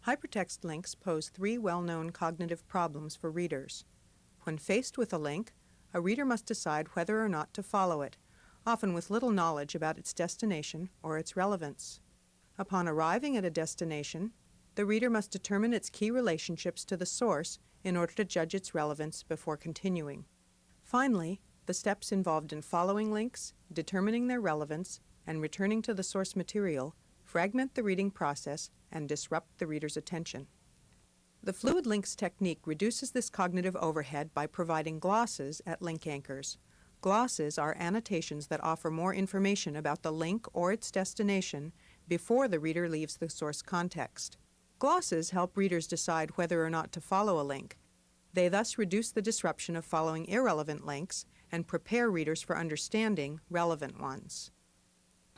Hypertext links pose three well-known cognitive problems for readers. When faced with a link, a reader must decide whether or not to follow it, often with little knowledge about its destination or its relevance. Upon arriving at a destination, the reader must determine its key relationships to the source in order to judge its relevance before continuing. Finally, the steps involved in following links, determining their relevance, and returning to the source material fragment the reading process and disrupt the reader's attention. The fluid links technique reduces this cognitive overhead by providing glosses at link anchors. Glosses are annotations that offer more information about the link or its destination before the reader leaves the source context. Glosses help readers decide whether or not to follow a link. They thus reduce the disruption of following irrelevant links and prepare readers for understanding relevant ones.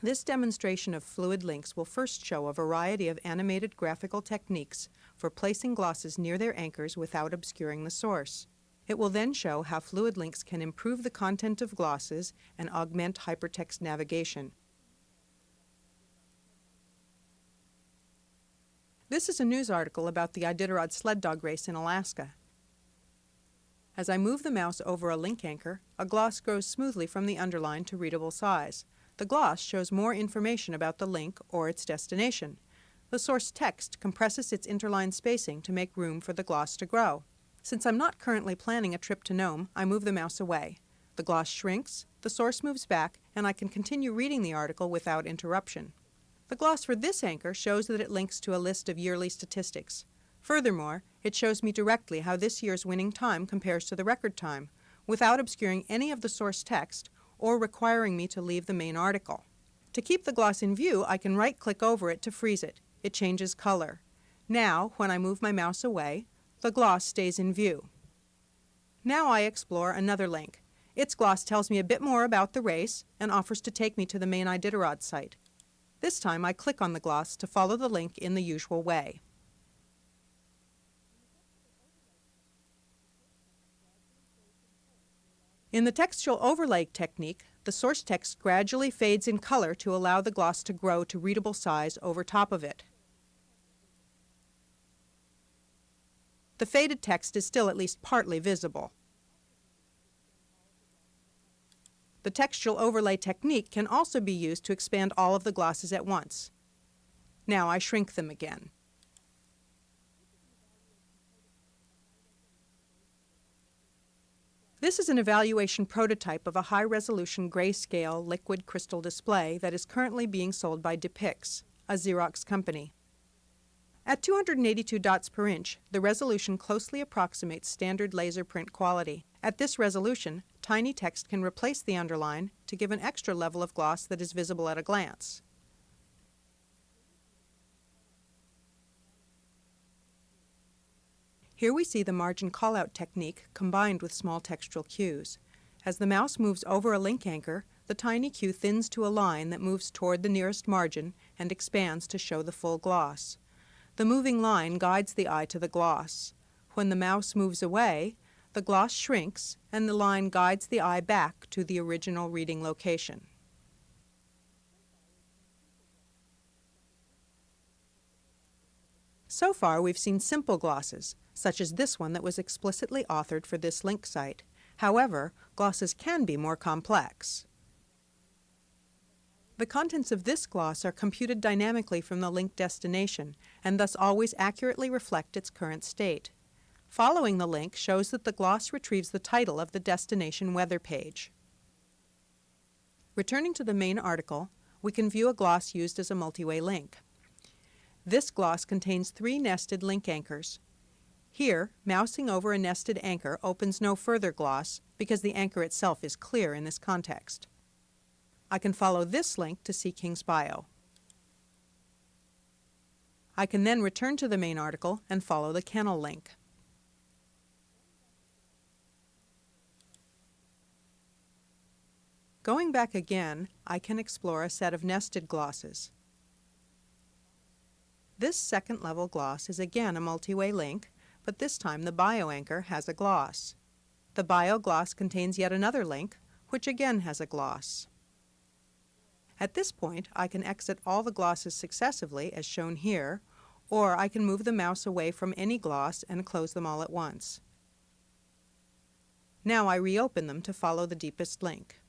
This demonstration of fluid links will first show a variety of animated graphical techniques for placing glosses near their anchors without obscuring the source. It will then show how fluid links can improve the content of glosses and augment hypertext navigation. This is a news article about the Iditarod sled dog race in Alaska. As I move the mouse over a link anchor, a gloss grows smoothly from the underline to readable size. The gloss shows more information about the link or its destination. The source text compresses its interline spacing to make room for the gloss to grow. Since I'm not currently planning a trip to Nome, I move the mouse away. The gloss shrinks, the source moves back, and I can continue reading the article without interruption. The gloss for this anchor shows that it links to a list of yearly statistics. Furthermore, it shows me directly how this year's winning time compares to the record time, without obscuring any of the source text or requiring me to leave the main article. To keep the gloss in view, I can right-click over it to freeze it. It changes color. Now, when I move my mouse away, the gloss stays in view. Now I explore another link. Its gloss tells me a bit more about the race and offers to take me to the main Iditarod site. This time I click on the gloss to follow the link in the usual way. In the textual overlay technique, the source text gradually fades in color to allow the gloss to grow to readable size over top of it. The faded text is still at least partly visible. The textual overlay technique can also be used to expand all of the glosses at once. Now I shrink them again. This is an evaluation prototype of a high-resolution grayscale liquid crystal display that is currently being sold by Depix, a Xerox company. At 282 dots per inch, the resolution closely approximates standard laser print quality. At this resolution, tiny text can replace the underline to give an extra level of gloss that is visible at a glance. Here we see the margin callout technique combined with small textual cues. As the mouse moves over a link anchor, the tiny cue thins to a line that moves toward the nearest margin and expands to show the full gloss. The moving line guides the eye to the gloss. When the mouse moves away, the gloss shrinks and the line guides the eye back to the original reading location. So far, we've seen simple glosses, such as this one that was explicitly authored for this link site. However, glosses can be more complex. The contents of this gloss are computed dynamically from the link destination and thus always accurately reflect its current state. Following the link shows that the gloss retrieves the title of the destination weather page. Returning to the main article, we can view a gloss used as a multi-way link. This gloss contains 3 nested link anchors. Here, mousing over a nested anchor opens no further gloss because the anchor itself is clear in this context. I can follow this link to see King's bio. I can then return to the main article and follow the kennel link. Going back again, I can explore a set of nested glosses. This second level gloss is again a multi-way link, but this time the bio anchor has a gloss. The bio gloss contains yet another link, which again has a gloss. At this point, I can exit all the glosses successively, as shown here, or I can move the mouse away from any gloss and close them all at once. Now I reopen them to follow the deepest link.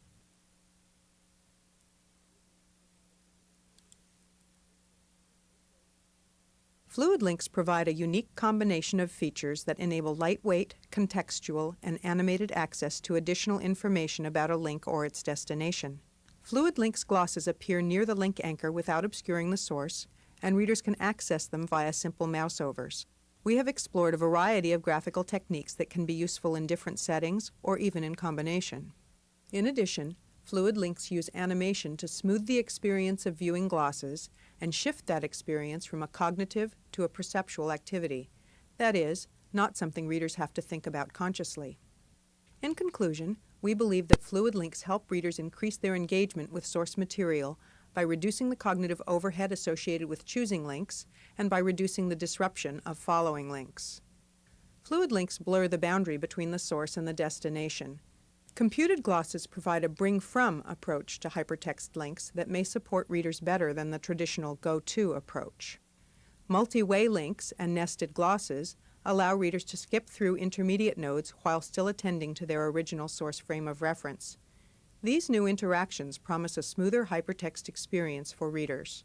Fluid links provide a unique combination of features that enable lightweight, contextual, and animated access to additional information about a link or its destination. Fluid links glosses appear near the link anchor without obscuring the source, and readers can access them via simple mouse overs. We have explored a variety of graphical techniques that can be useful in different settings or even in combination. In addition, fluid links use animation to smooth the experience of viewing glosses and shift that experience from a cognitive to a perceptual activity. That is, not something readers have to think about consciously. In conclusion, we believe that fluid links help readers increase their engagement with source material by reducing the cognitive overhead associated with choosing links and by reducing the disruption of following links. Fluid links blur the boundary between the source and the destination. Computed glosses provide a bring-from approach to hypertext links that may support readers better than the traditional go-to approach. Multi-way links and nested glosses allow readers to skip through intermediate nodes while still attending to their original source frame of reference. These new interactions promise a smoother hypertext experience for readers.